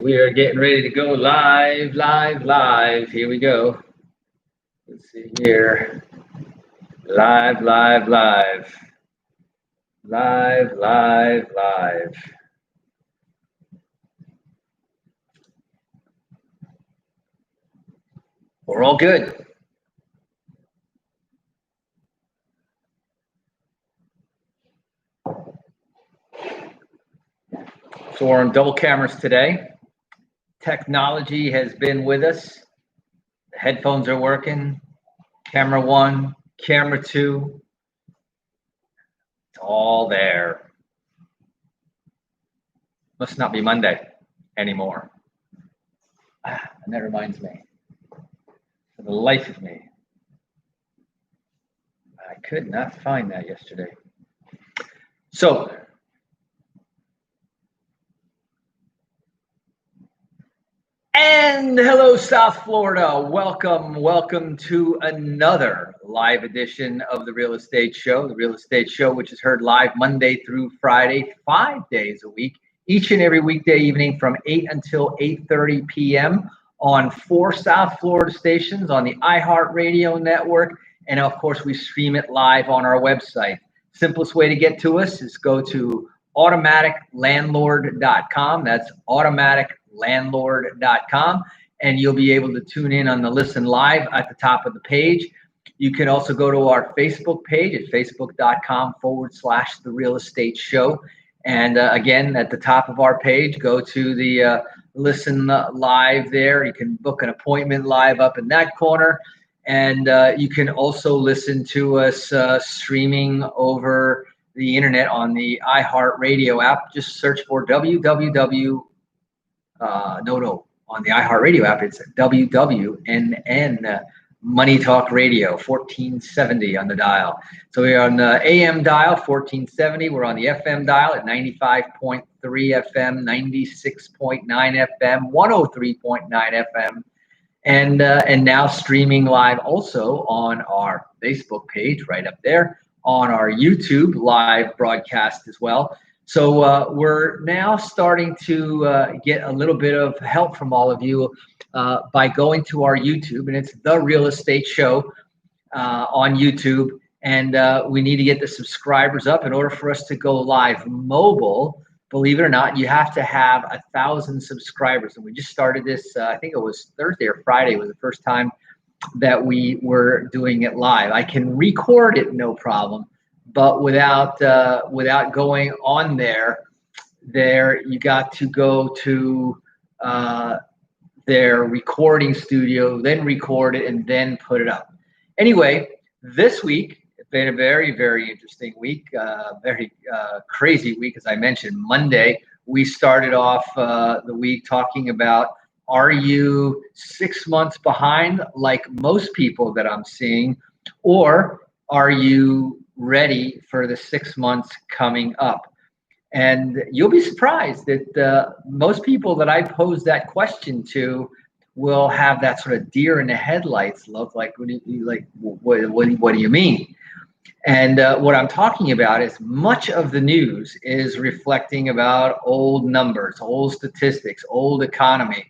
We are getting ready to go live, live, live. Here we go. Let's see here. Live, live, live. Live, live, live. We're all good. So we're on double cameras today. Technology has been with us. The headphones are working. Camera one, camera two. It's all there. Must not be Monday anymore. And that reminds me, for the life of me, I could not find that yesterday. So, and hello, South Florida. Welcome to another live edition of the Real Estate Show. The Real Estate Show, which is heard live Monday through Friday, 5 days a week, each and every weekday evening from 8 until 8:30 p.m. on 4 South Florida stations on the iHeartRadio network. And of course, we stream it live on our website. Simplest way to get to us is go to automaticlandlord.com. That's automaticlandlord.com. And you'll be able to tune in on the Listen Live at the top of the page. You can also go to our Facebook page at facebook.com/The Real Estate Show. And again, at the top of our page, go to the Listen Live there. You can book an appointment live up in that corner. And you can also listen to us streaming over the internet on the iHeartRadio app. Just search for www. On the iHeartRadio app, it's WWNN Money Talk Radio 1470 on the dial. So we're on the AM dial 1470. We're on the FM dial at 95.3 FM, 96.9 FM, 103.9 FM. And now streaming live also on our Facebook page right up there, on our YouTube live broadcast as well. So we're now starting to get a little bit of help from all of you by going to our YouTube, and it's The Real Estate Show on YouTube. And we need to get the subscribers up in order for us to go live mobile. Believe it or not, you have to have 1,000 subscribers. And we just started this, I think it was Thursday or Friday was the first time that we were doing it live. I can record it, no problem. But without going on there you got to go to their recording studio, then record it, and then put it up. Anyway, this week it's been a very, very interesting week, very crazy week. As I mentioned, Monday we started off the week talking about, are you 6 months behind like most people that I'm seeing, or are you ready for the 6 months coming up? And you'll be surprised that most people that I pose that question to will have that sort of deer in the headlights look. Like, what do you mean? And what I'm talking about is much of the news is reflecting about old numbers, old statistics, old economy.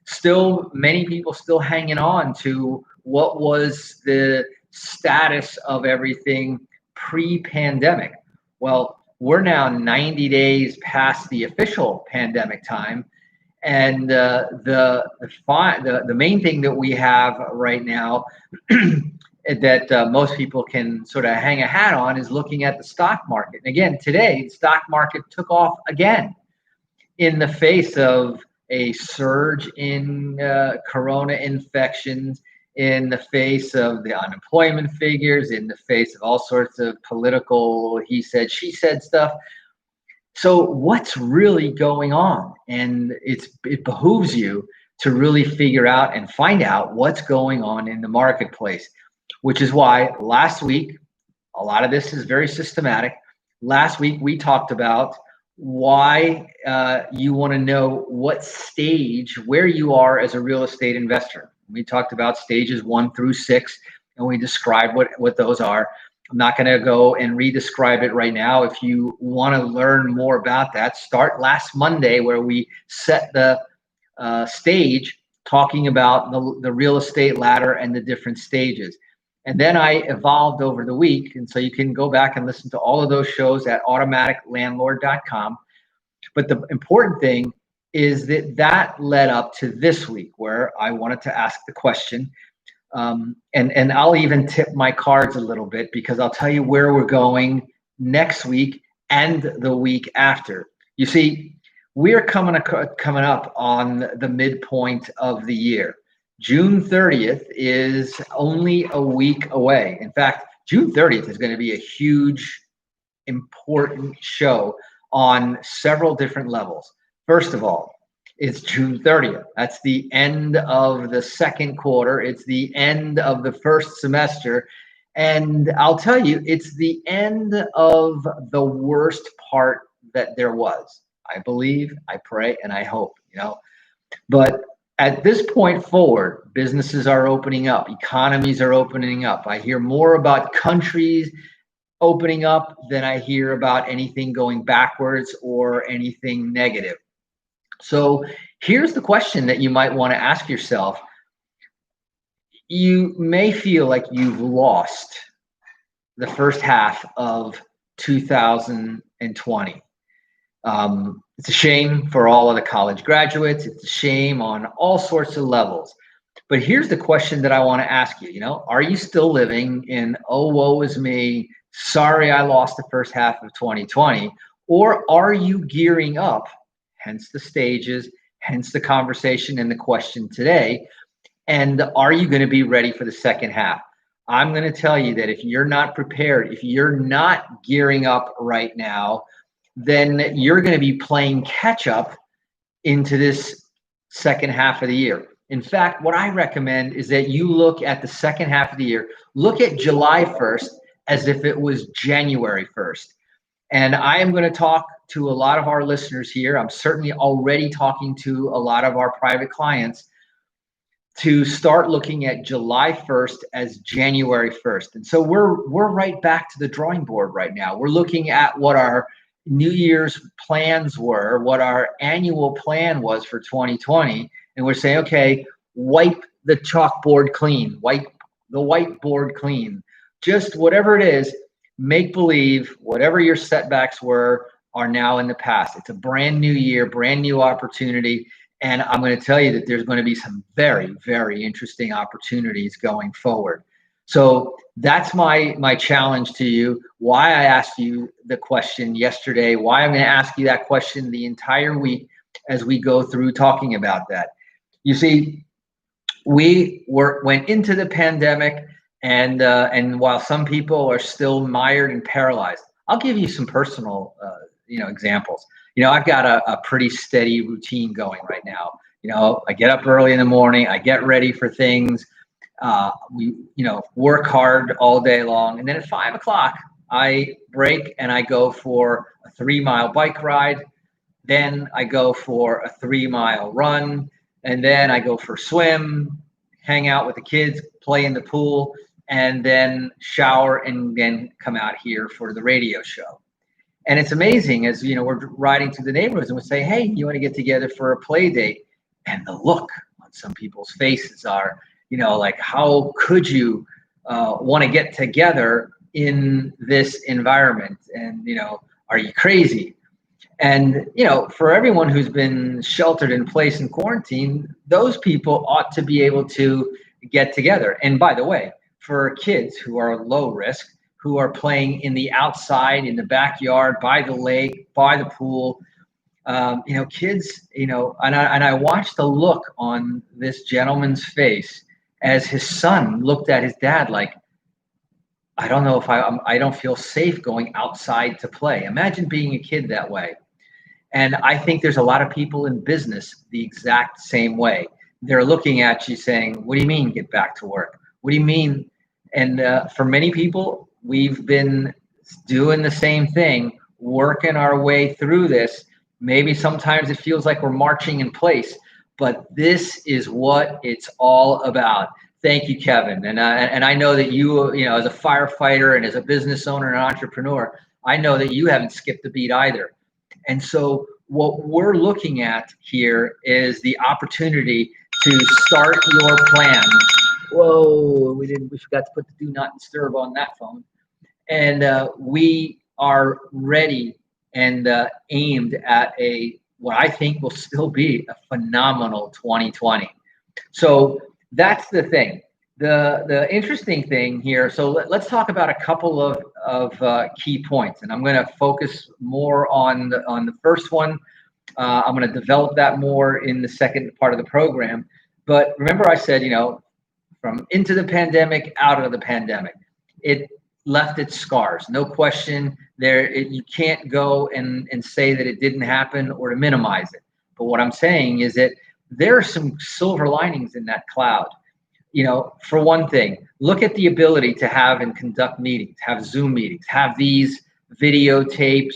Still, many people still hanging on to what was the status of everything pre-pandemic. Well, we're now 90 days past the official pandemic time, and the main thing that we have right now that most people can sort of hang a hat on is looking at the stock market. And again, today the stock market took off again in the face of a surge in corona infections, in the face of the unemployment figures, in the face of all sorts of political he said, she said stuff. So what's really going on? And it behooves you to really figure out and find out what's going on in the marketplace, which is why last week, a lot of this is very systematic. Last week, we talked about why you want to know what stage, where you are as a real estate investor. We talked about stages 1 through 6, and we described what those are. I'm not going to go and re-describe it right now. If you want to learn more about that, start last Monday, where we set the stage talking about the real estate ladder and the different stages. And then I evolved over the week. And so you can go back and listen to all of those shows at automaticlandlord.com. But the important thing is that led up to this week where I wanted to ask the question. And I'll even tip my cards a little bit because I'll tell you where we're going next week and the week after. You see, we're coming up on the midpoint of the year. June 30th is only a week away. In fact, June 30th is going to be a huge, important show on several different levels. First of all, it's June 30th. That's the end of the second quarter. It's the end of the first semester. And I'll tell you, it's the end of the worst part that there was. I believe, I pray, and I hope, But at this point forward, businesses are opening up, economies are opening up. I hear more about countries opening up than I hear about anything going backwards or anything negative. So here's the question that you might want to ask yourself. You may feel like you've lost the first half of 2020. It's a shame for all of the college graduates. It's a shame on all sorts of levels. But here's the question that I want to ask you. Are you still living in, oh, woe is me, sorry I lost the first half of 2020? Or are you gearing up, hence the stages, hence the conversation and the question today, and are you going to be ready for the second half? I'm going to tell you that if you're not prepared, if you're not gearing up right now, then you're going to be playing catch up into this second half of the year. In fact, what I recommend is that you look at the second half of the year, look at July 1st as if it was January 1st. And I am going to talk to a lot of our listeners here. I'm certainly already talking to a lot of our private clients to start looking at July 1st as January 1st. And so we're right back to the drawing board right now. We're looking at what our New Year's plans were, what our annual plan was for 2020. And we're saying, okay, wipe the chalkboard clean, wipe the whiteboard clean, just whatever it is, make believe whatever your setbacks were are now in the past. It's a brand new year, brand new opportunity. And I'm going to tell you that there's going to be some very, very interesting opportunities going forward. So that's my challenge to you. Why I asked you the question yesterday, why I'm going to ask you that question the entire week as we go through talking about that. You see, we went into the pandemic, and while some people are still mired and paralyzed, I'll give you some personal examples. I've got a pretty steady routine going right now. I get up early in the morning, I get ready for things. We work hard all day long, and then at 5 o'clock I break and I go for a 3-mile bike ride. Then I go for a 3-mile run, and then I go for a swim, hang out with the kids, play in the pool, and then shower and then come out here for the radio show. And it's amazing as we're riding through the neighborhoods and we say, hey, you want to get together for a play date? And the look on some people's faces are, like, how could you want to get together in this environment? And, are you crazy? And, for everyone who's been sheltered in place in quarantine, those people ought to be able to get together. And by the way, for kids who are low risk, who are playing in the outside, in the backyard, by the lake, by the pool, kids, and I watched the look on this gentleman's face as his son looked at his dad like, I don't know if I don't feel safe going outside to play. Imagine being a kid that way. And I think there's a lot of people in business the exact same way. They're looking at you saying, what do you mean get back to work? What do you mean? And for many people, we've been doing the same thing, working our way through this. Maybe sometimes it feels like we're marching in place, but this is what it's all about. Thank you, Kevin. And I know that you as a firefighter and as a business owner and entrepreneur, I know that you haven't skipped a beat either. And so what we're looking at here is the opportunity to start your plan. Whoa, we forgot to put the do not disturb on that phone. And we are ready and aimed at what I think will still be a phenomenal 2020. So that's the thing. The interesting thing here. So let's talk about a couple of key points, and I'm going to focus more on the first one. I'm going to develop that more in the second part of the program. But remember, I said, from into the pandemic, out of the pandemic, it left its scars. No question. You can't go and say that it didn't happen or to minimize it. But what I'm saying is that there are some silver linings in that cloud. For one thing, look at the ability to have and conduct meetings, have Zoom meetings, have these videotapes,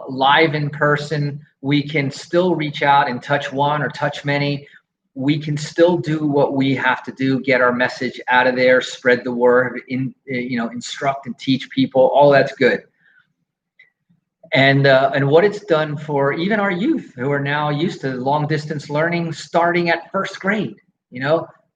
live in person. We can still reach out and touch one or touch many. We can still do what we have to do, get our message out of there, spread the word, instruct and teach people. All that's good. And what it's done for even our youth who are now used to long distance learning, starting at first grade.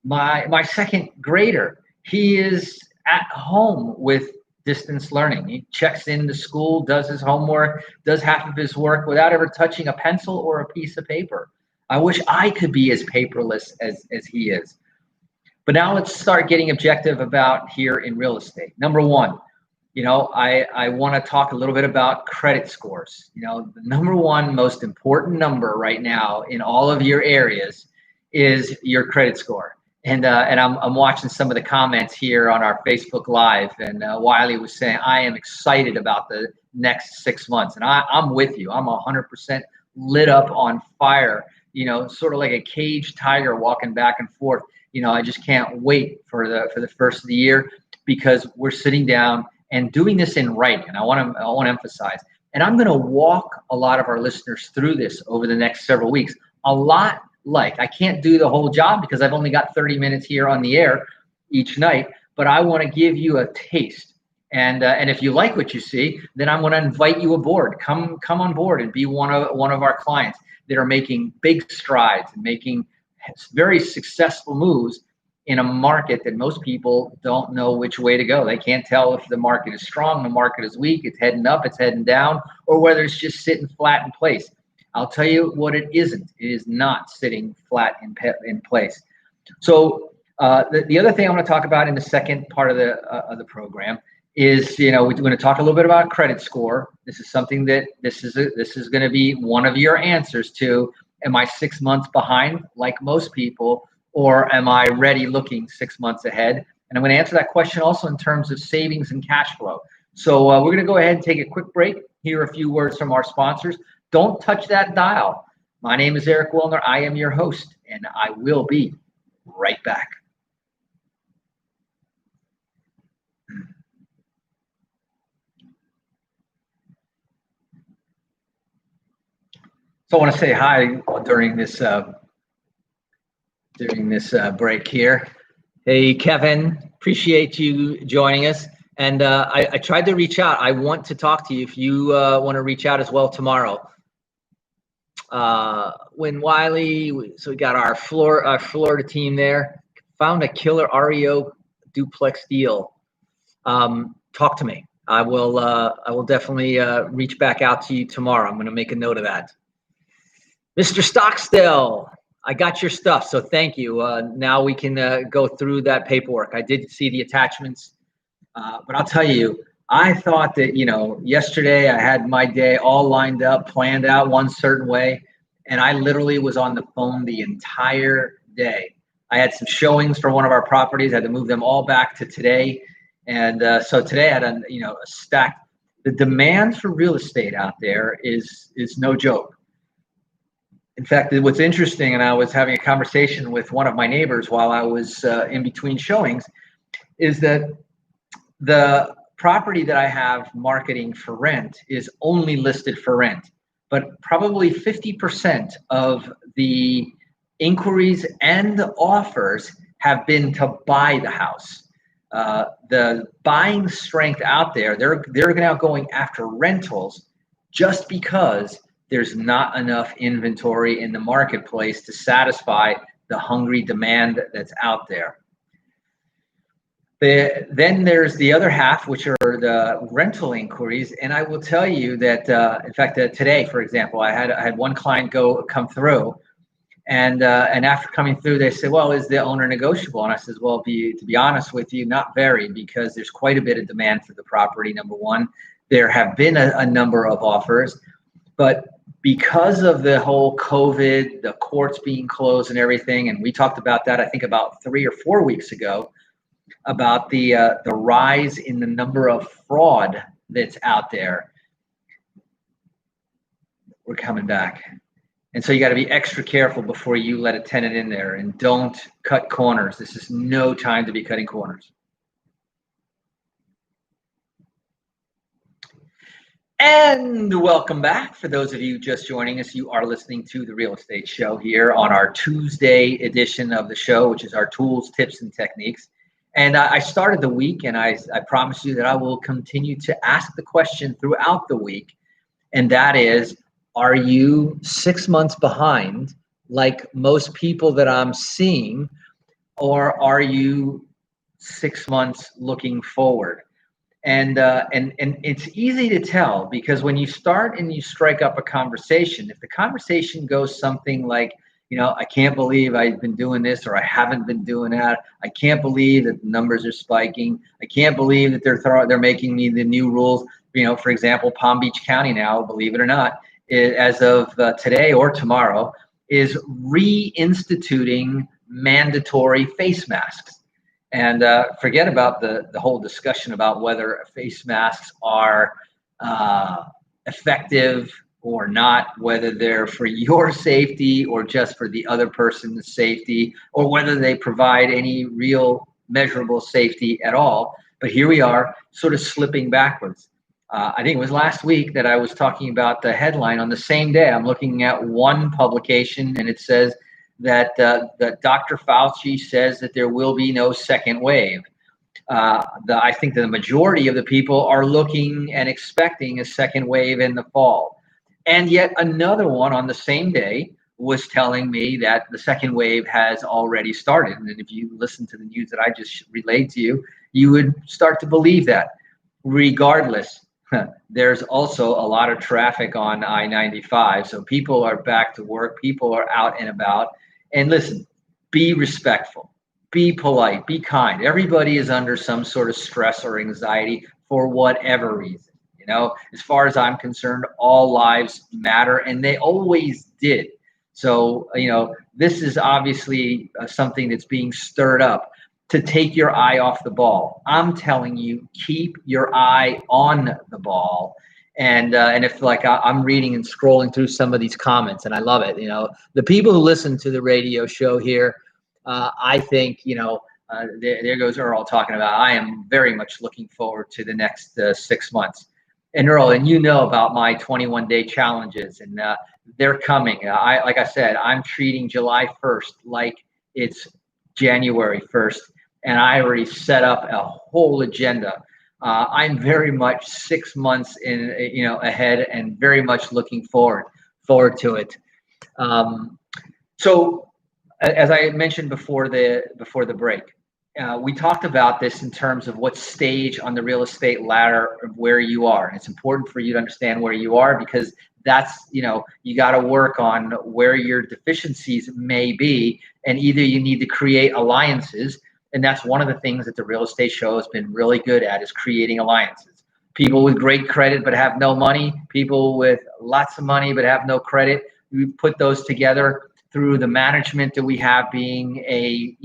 My second grader, he is at home with distance learning. He checks into school, does his homework, does half of his work without ever touching a pencil or a piece of paper. I wish I could be as paperless as he is. But now let's start getting objective about here in real estate. Number one, I want to talk a little bit about credit scores. The number one most important number right now in all of your areas is your credit score. And I'm watching some of the comments here on our Facebook Live, and Wiley was saying, I am excited about the next 6 months. And I'm with you. I'm 100% lit up on fire, sort of like a caged tiger walking back and forth. I just can't wait for the first of the year, because we're sitting down and doing this in writing. And I want to emphasize, and I'm going to walk a lot of our listeners through this over the next several weeks. I can't do the whole job because I've only got 30 minutes here on the air each night, but I want to give you a taste. And if you like what you see, then I'm going to invite you aboard. Come on board and be one of our clients that are making big strides and making very successful moves in a market that most people don't know which way to go. They can't tell if the market is strong, the market is weak, it's heading up, it's heading down, or whether it's just sitting flat in place. I'll tell you what it isn't. It is not sitting flat in place. So the other thing I want to talk about in the second part of the program is, we're going to talk a little bit about credit score. This is something that this is going to be one of your answers to, am I 6 months behind like most people, or am I ready looking 6 months ahead? And I'm going to answer that question also in terms of savings and cash flow. So we're going to go ahead and take a quick break, hear a few words from our sponsors. Don't touch that dial. My name is Eric Wilner. I am your host, and I will be right back. So I want to say hi during this break here. Hey, Kevin, appreciate you joining us. And I tried to reach out. I want to talk to you if you want to reach out as well tomorrow. When Wiley, so we got our Florida team there, found a killer REO duplex deal. Talk to me. I will definitely reach back out to you tomorrow. I'm going to make a note of that. Mr. Stockstill, I got your stuff, so thank you. Now we can go through that paperwork. I did see the attachments, but I'll tell you, I thought that, yesterday I had my day all lined up, planned out one certain way, and I literally was on the phone the entire day. I had some showings for one of our properties. I had to move them all back to today. And so today I had a stack. The demand for real estate out there is no joke. In fact, what's interesting, and I was having a conversation with one of my neighbors while I was in between showings, is that the property that I have marketing for rent is only listed for rent, but probably 50% of the inquiries and offers have been to buy the house. The buying strength out there, they're now going after rentals just because there's not enough inventory in the marketplace to satisfy the hungry demand that's out there. Then there's the other half, which are the rental inquiries. And I will tell you that, in fact, today, for example, I had one client come through, and after coming through, they said, "Well, is the owner negotiable?" And I said, "Well, to be honest with you, not very, because there's quite a bit of demand for the property. Number one, there have been a number of offers, but because of the whole COVID, the courts being closed and everything, and we talked about that, I think about 3 or 4 weeks ago, about the rise in the number of fraud that's out there." We're coming back. And so you got to be extra careful before you let a tenant in there, and don't cut corners. This is no time to be cutting corners. And welcome back. For those of you just joining us, you are listening to The Real Estate Show here on our Tuesday edition of the show, which is our tools, tips, and techniques. And I started the week, and I promise you that I will continue to ask the question throughout the week, and that is, are you 6 months behind like most people that I'm seeing, or are you 6 months looking forward? And it's easy to tell, because when you start and you strike up a conversation, if the conversation goes something like, I can't believe I've been doing this, or I haven't been doing that. I can't believe that the numbers are spiking. I can't believe that they're making me the new rules. For example, Palm Beach County now, believe it or not, as of today or tomorrow, is reinstituting mandatory face masks. And forget about the whole discussion about whether face masks are effective or not, whether they're for your safety or just for the other person's safety, or whether they provide any real measurable safety at all. But here we are, sort of slipping backwards. I think it was last week that I was talking about the headline on the same day. I'm looking at one publication, and it says that Dr. Fauci says that there will be no second wave. I think that the majority of the people are looking and expecting a second wave in the fall. And yet another one on the same day was telling me that the second wave has already started. And if you listen to the news that I just relayed to you, you would start to believe that. Regardless, there's also a lot of traffic on I-95. So people are back to work. People are out and about. And listen, be respectful, be polite, be kind. Everybody is under some sort of stress or anxiety for whatever reason. As far as I'm concerned, all lives matter, and they always did. So, this is obviously something that's being stirred up to take your eye off the ball. I'm telling you, keep your eye on the ball. And if I'm reading and scrolling through some of these comments, and I love it, the people who listen to the radio show here, I think, there goes Earl talking about, I am very much looking forward to the next 6 months. And Earl, and about my 21-day challenges, and they're coming. Like I said, I'm treating July 1st like it's January 1st, and I already set up a whole agenda. I'm very much 6 months ahead, and very much looking forward to it. So, as I mentioned before the break, we talked about this in terms of what stage on the real estate ladder of where you are. And it's important for you to understand where you are, because that's, you got to work on where your deficiencies may be. And either you need to create alliances. And that's one of the things that the real estate show has been really good at, is creating alliances. People with great credit but have no money, people with lots of money but have no credit. We put those together through the management that we have, being a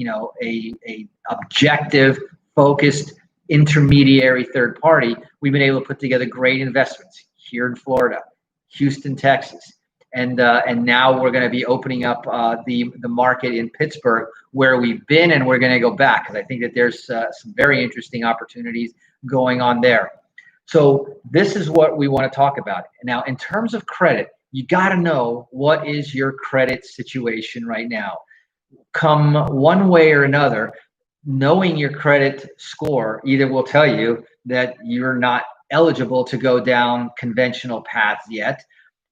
objective, focused intermediary third party. We've been able to put together great investments here in Florida, Houston, Texas, and now we're going to be opening up the market in Pittsburgh, where we've been, and we're going to go back, because I think that there's some very interesting opportunities going on there. So this is what we want to talk about. Now, in terms of credit, you got to know what is your credit situation right now. Come one way or another, knowing your credit score either will tell you that you're not eligible to go down conventional paths yet,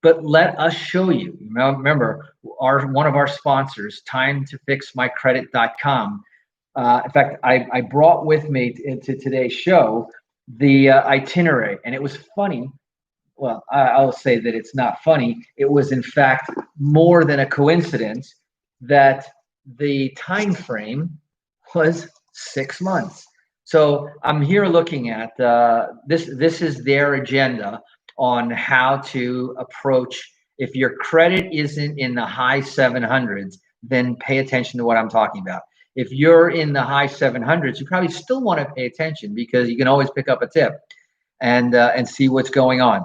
but let us show you. Remember, one of our sponsors, timetofixmycredit.com. In fact, I brought with me into today's show the itinerary, and it was funny. Well, I'll say that it's not funny. It was, in fact, more than a coincidence that the time frame was 6 months. So I'm here looking at this. This is their agenda on how to approach. If your credit isn't in the high 700s, then pay attention to what I'm talking about. If you're in the high 700s, you probably still want to pay attention because you can always pick up a tip and see what's going on.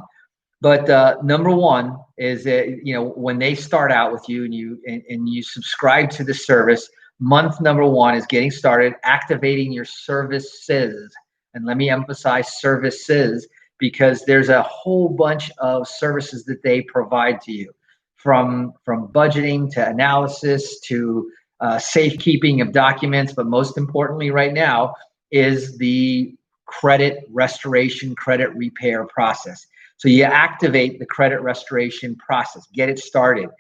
But number one is that, when they start out with you and you subscribe to the service, month number one is getting started, activating your services. And let me emphasize services, because there's a whole bunch of services that they provide to you, from budgeting to analysis to safekeeping of documents. But most importantly right now is the credit restoration, credit repair process. So you activate the credit restoration process, get it started.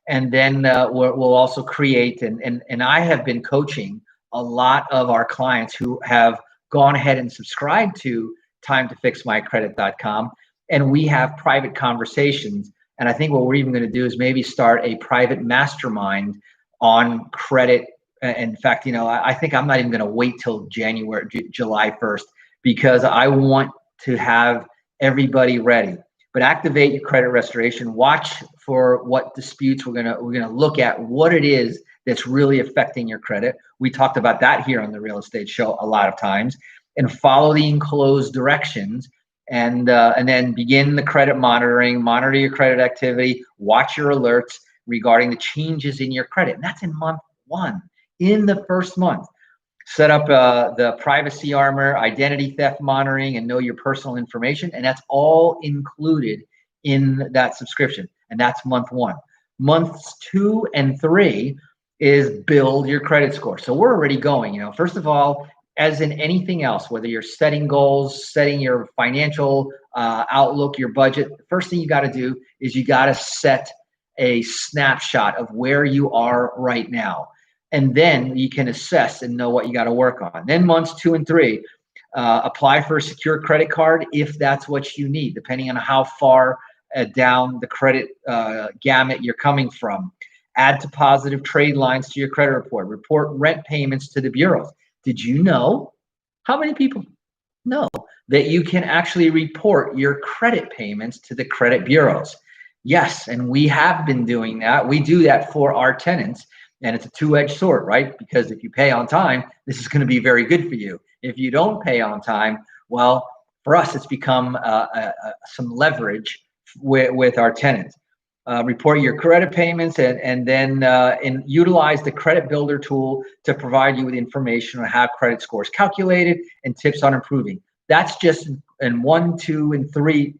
And then we'll also create, and I have been coaching a lot of our clients who have gone ahead and subscribed to timetofixmycredit.com, and we have private conversations. And I think what we're even going to do is maybe start a private mastermind on credit. In fact, I think I'm not even going to wait till July 1st, because I want to have everybody ready. But activate your credit restoration. Watch for what disputes we're gonna look at, what it is that's really affecting your credit. We talked about that here on the Real Estate Show a lot of times. And follow the enclosed directions, and then begin the credit monitoring. Monitor your credit activity. Watch your alerts regarding the changes in your credit. And that's in month one, in the first month. Set up the privacy armor, identity theft monitoring, and know your personal information. And that's all included in that subscription. And that's month one. Months 2 and 3 is build your credit score. So we're already going, first of all, as in anything else, whether you're setting goals, setting your financial outlook, your budget, the first thing you got to do is you got to set a snapshot of where you are right now. And then you can assess and know what you got to work on. Then months 2 and 3, apply for a secure credit card if that's what you need, depending on how far down the credit gamut you're coming from. Add to positive trade lines to your credit report. Report rent payments to the bureaus. Did you know? How many people know that you can actually report your credit payments to the credit bureaus? Yes, and we have been doing that. We do that for our tenants. And it's a two-edged sword, right? Because if you pay on time, this is going to be very good for you. If you don't pay on time, well, for us, it's become some leverage with our tenants. Report your credit payments, and then utilize the credit builder tool to provide you with information on how credit score is calculated and tips on improving. That's just in 1, 2, and 3.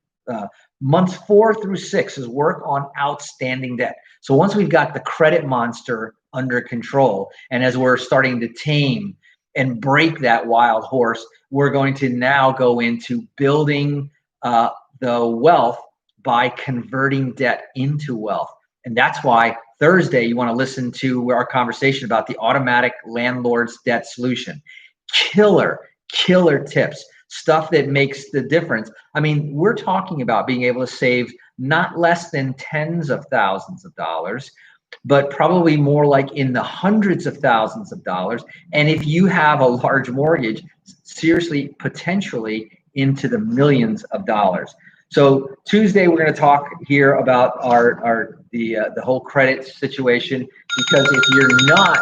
Months 4 through 6 is work on outstanding debt. So once we've got the credit monster under control, and as we're starting to tame and break that wild horse, we're going to now go into building the wealth by converting debt into wealth. And that's why Thursday you want to listen to our conversation about the automatic landlord's debt solution. Killer tips, stuff that makes the difference. I mean, we're talking about being able to save not less than tens of thousands of dollars, but probably more like in the hundreds of thousands of dollars. And if you have a large mortgage, seriously, potentially into the millions of dollars. So Tuesday, we're going to talk here about the whole credit situation, because if you're not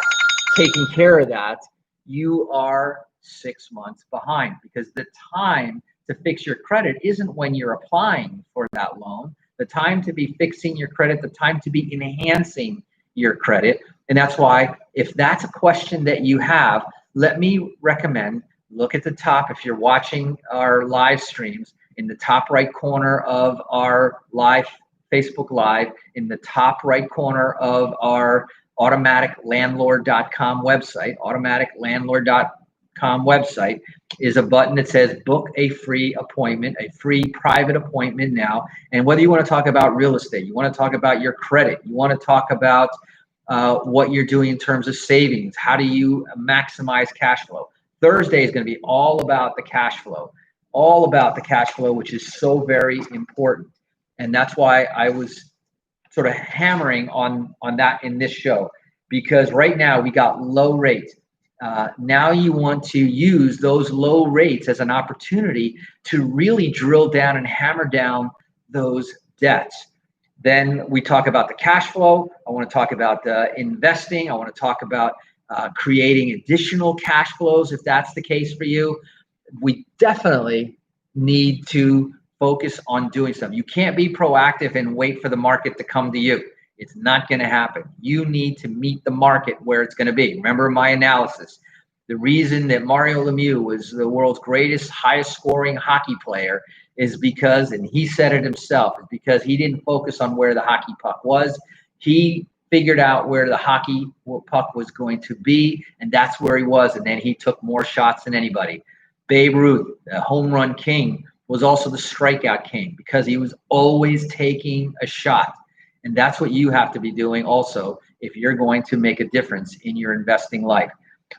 taking care of that, you are 6 months behind, because the time to fix your credit isn't when you're applying for that loan. The time to be fixing your credit, the time to be enhancing your credit. And that's why, if that's a question that you have, let me recommend, look at the top. If you're watching our live streams, in the top right corner of our live Facebook Live, in the top right corner of our automaticlandlord.com website, automaticlandlord.com millennials.com website is a button that says book a free appointment, a free private appointment now. And whether you want to talk about real estate, you want to talk about your credit, you want to talk about what you're doing in terms of savings, how do you maximize cash flow? Thursday is going to be all about the cash flow, which is so very important. And that's why I was sort of hammering on that in this show, because right now we got low rates. Now you want to use those low rates as an opportunity to really drill down and hammer down those debts. Then we talk about the cash flow. I want to talk about investing. I want to talk about creating additional cash flows if that's the case for you. We definitely need to focus on doing something. You can't be proactive and wait for the market to come to you. It's not going to happen. You need to meet the market where it's going to be. Remember my analysis. The reason that Mario Lemieux was the world's greatest, highest scoring hockey player is because, and he said it himself, is because he didn't focus on where the hockey puck was. He figured out where the hockey puck was going to be, and that's where he was. And then he took more shots than anybody. Babe Ruth, the home run king, was also the strikeout king because he was always taking a shot. And that's what you have to be doing also if you're going to make a difference in your investing life.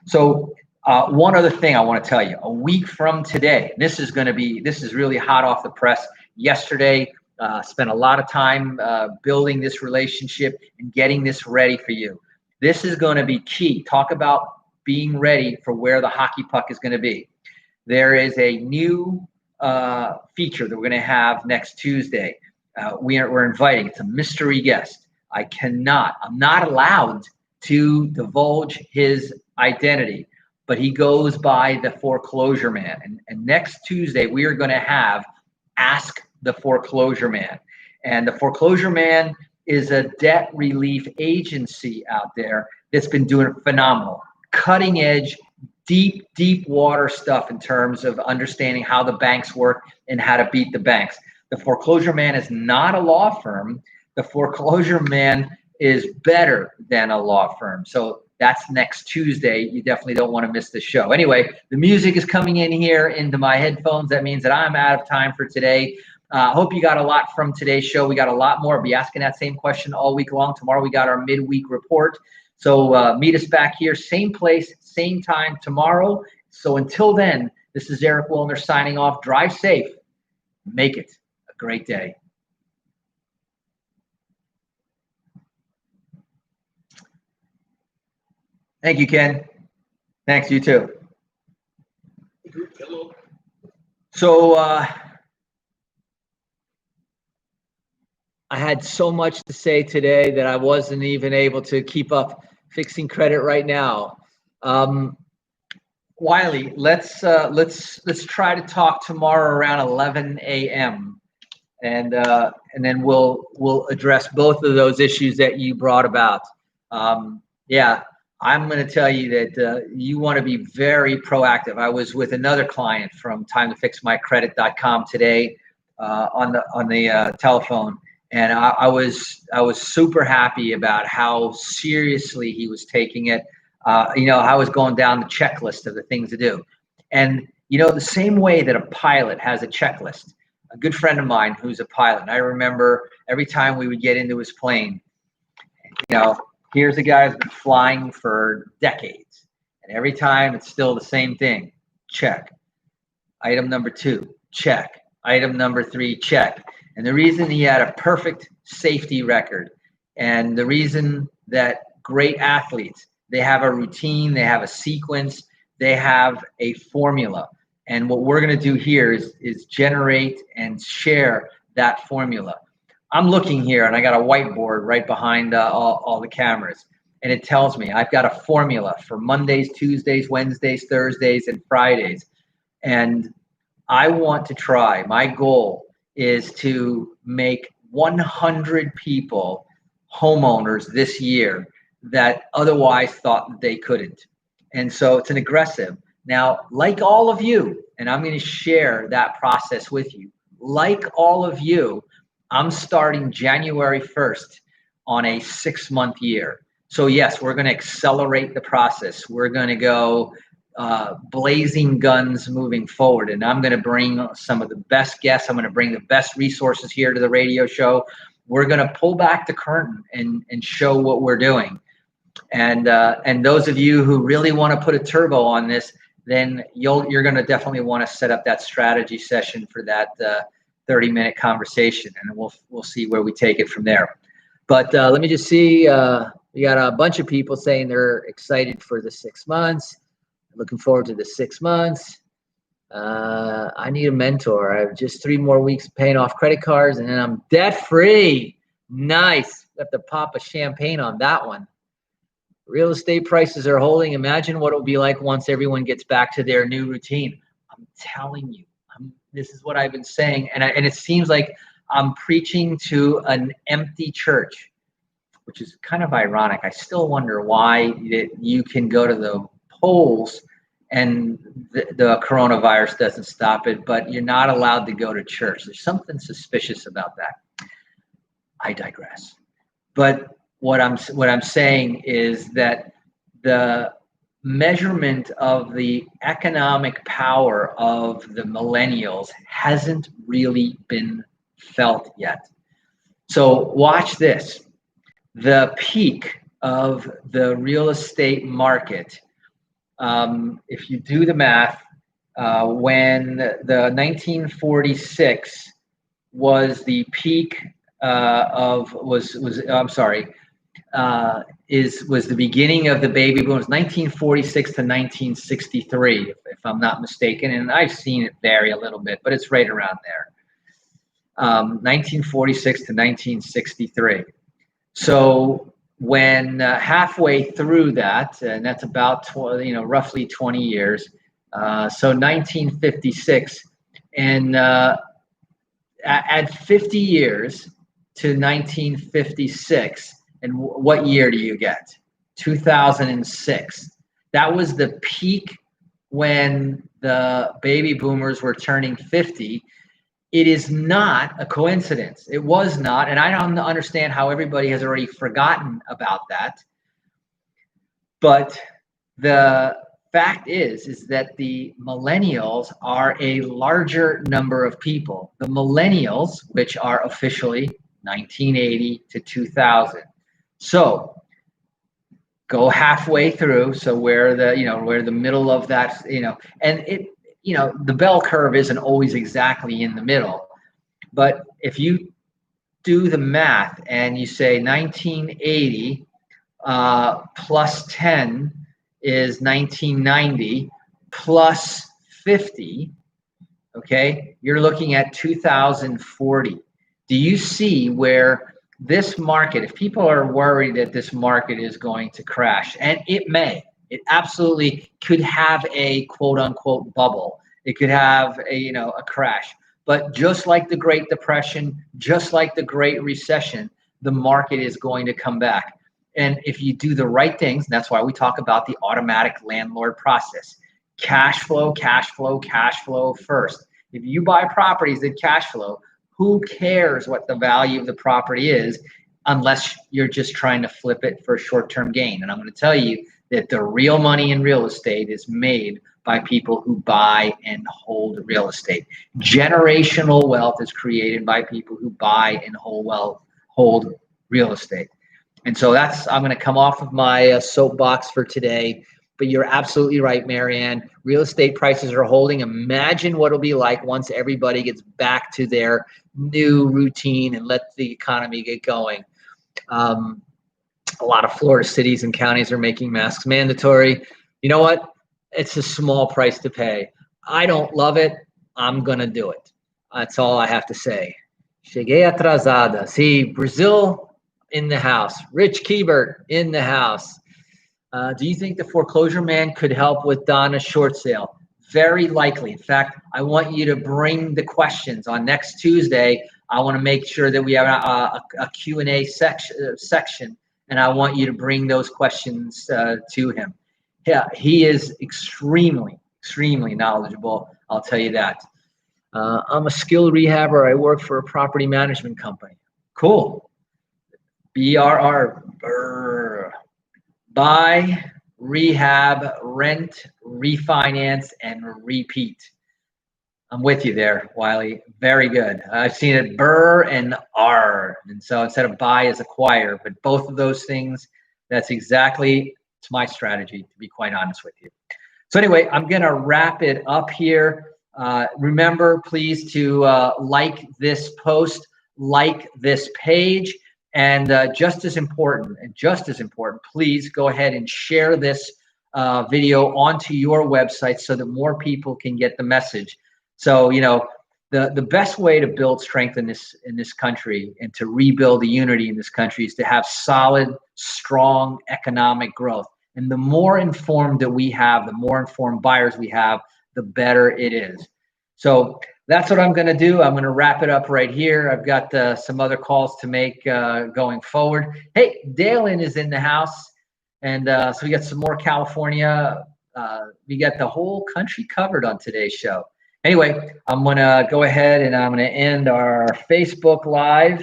So one other thing I want to tell you, a week from today, this is really hot off the press. Yesterday, spent a lot of time building this relationship and getting this ready for you. This is going to be key. Talk about being ready for where the hockey puck is going to be. There is a new feature that we're going to have next Tuesday. We're inviting, it's a mystery guest. I'm not allowed to divulge his identity, but he goes by the Foreclosure Man. And next Tuesday, we are going to have Ask the Foreclosure Man. And the Foreclosure Man is a debt relief agency out there that's been doing phenomenal, cutting edge, deep water stuff in terms of understanding how the banks work and how to beat the banks. The Foreclosure Man is not a law firm. The Foreclosure Man is better than a law firm. So that's next Tuesday. You definitely don't want to miss the show. Anyway, the music is coming in here into my headphones. That means that I'm out of time for today. Hope you got a lot from today's show. We got a lot more. I'll be asking that same question all week long. Tomorrow we got our midweek report. So meet us back here, same place, same time tomorrow. So until then, this is Eric Wilner signing off. Drive safe. Make it a great day. Thank you, Ken. Thanks, you too. Hello. So I had so much to say today that I wasn't even able to keep up fixing credit right now. Wiley, let's try to talk tomorrow around 11 a.m. and then we'll address both of those issues that you brought about. Yeah, I'm going to tell you that you want to be very proactive. I was with another client from timetofixmycredit.com today on the telephone. And I was super happy about how seriously he was taking it. I was going down the checklist of the things to do. And, the same way that a pilot has a checklist, a good friend of mine who's a pilot, and I remember every time we would get into his plane, here's a guy who's been flying for decades. And every time it's still the same thing. Check. Item number 2, check. Item number 3, check. And the reason he had a perfect safety record, and the reason that great athletes, they have a routine, they have a sequence, they have a formula. And what we're going to do here is generate and share that formula. I'm looking here, and I got a whiteboard right behind all the cameras, and it tells me I've got a formula for Mondays, Tuesdays, Wednesdays, Thursdays, and Fridays. And I want to try. My goal is to make 100 people homeowners this year that otherwise thought that they couldn't. And so it's an aggressive. Now, like all of you, and I'm going to share that process with you, like all of you, I'm starting January 1st on a 6-month year. So yes, we're going to accelerate the process. We're going to go blazing guns moving forward. And I'm going to bring some of the best guests. I'm going to bring the best resources here to the radio show. We're going to pull back the curtain and show what we're doing. And those of you who really want to put a turbo on this, then you're going to definitely want to set up that strategy session for that 30-minute conversation, and we'll see where we take it from there. But let me just see. We got a bunch of people saying they're excited for the 6 months. Looking forward to the 6 months. I need a mentor. I have just 3 more weeks paying off credit cards, and then I'm debt free. Nice. Got to pop a champagne on that one. Real estate prices are holding. Imagine what it will be like once everyone gets back to their new routine. I'm telling you, this is what I've been saying, and it seems like I'm preaching to an empty church, which is kind of ironic. I still wonder why you can go to the polls and the coronavirus doesn't stop it, but you're not allowed to go to church. There's something suspicious about that. I digress. But what I'm saying is that the measurement of the economic power of the millennials hasn't really been felt yet. So watch this. The peak of the real estate market, if you do the math, when the 1946 was the peak was the beginning of the baby boom. It was 1946 to 1963, if I'm not mistaken, and I've seen it vary a little bit, but it's right around there. 1946 to 1963. So when halfway through that, and that's about roughly 20 years. So 1956, and add 50 years to 1956. And what year do you get? 2006. That was the peak when the baby boomers were turning 50. It is not a coincidence. It was not. And I don't understand how everybody has already forgotten about that. But the fact is that the millennials are a larger number of people. The millennials, which are officially 1980 to 2000. So go halfway through. So where the middle of that, and the bell curve isn't always exactly in the middle. But if you do the math and you say 1980 plus 10 is 1990 plus 50, okay, you're looking at 2040. Do you see where this market, if people are worried that this market is going to crash, and it it absolutely could have a quote unquote bubble. It could have a crash. But just like the Great Depression, just like the Great Recession, the market is going to come back. And if you do the right things, and that's why we talk about the automatic landlord process. Cash flow, cash flow, cash flow first. If you buy properties that cash flow, who cares what the value of the property is unless you're just trying to flip it for short-term gain? And I'm going to tell you that the real money in real estate is made by people who buy and hold real estate. Generational wealth is created by people who buy and hold real estate. And so I'm going to come off of my soapbox for today. But you're absolutely right, Marianne. Real estate prices are holding. Imagine what it'll be like once everybody gets back to their new routine and let the economy get going. A lot of Florida cities and counties are making masks mandatory. You know what? It's a small price to pay. I don't love it. I'm going to do it. That's all I have to say. Cheguei atrasada. See, Brazil in the house. Rich Kiebert in the house. Do you think the foreclosure man could help with Donna's short sale? Very likely. In fact, I want you to bring the questions on next Tuesday. I want to make sure that we have a Q&A section, and I want you to bring those questions to him. Yeah, he is extremely knowledgeable. I'll tell you that. I'm a skilled rehabber. I work for a property management company. Cool. BRR. Buy, rehab, rent, refinance, and repeat. I'm with you there, Wiley. Very good. I've seen it burr and R. And so instead of buy is acquire, but both of those things, that's exactly, it's my strategy, to be quite honest with you. So anyway, I'm going to wrap it up here. Remember, please, to like this post, like this page, and just as important, please go ahead and share this video onto your website so that more people can get the message. So, you know, the best way to build strength in this country and to rebuild the unity in this country is to have solid, strong economic growth. And the more informed that we have, the more informed buyers we have, the better it is. So that's what I'm going to do. I'm going to wrap it up right here. I've got some other calls to make going forward. Hey, Dalen is in the house. And so we got some more California. We got the whole country covered on today's show. Anyway, I'm going to go ahead and I'm going to end our Facebook Live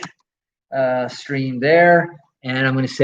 stream there. And I'm going to say,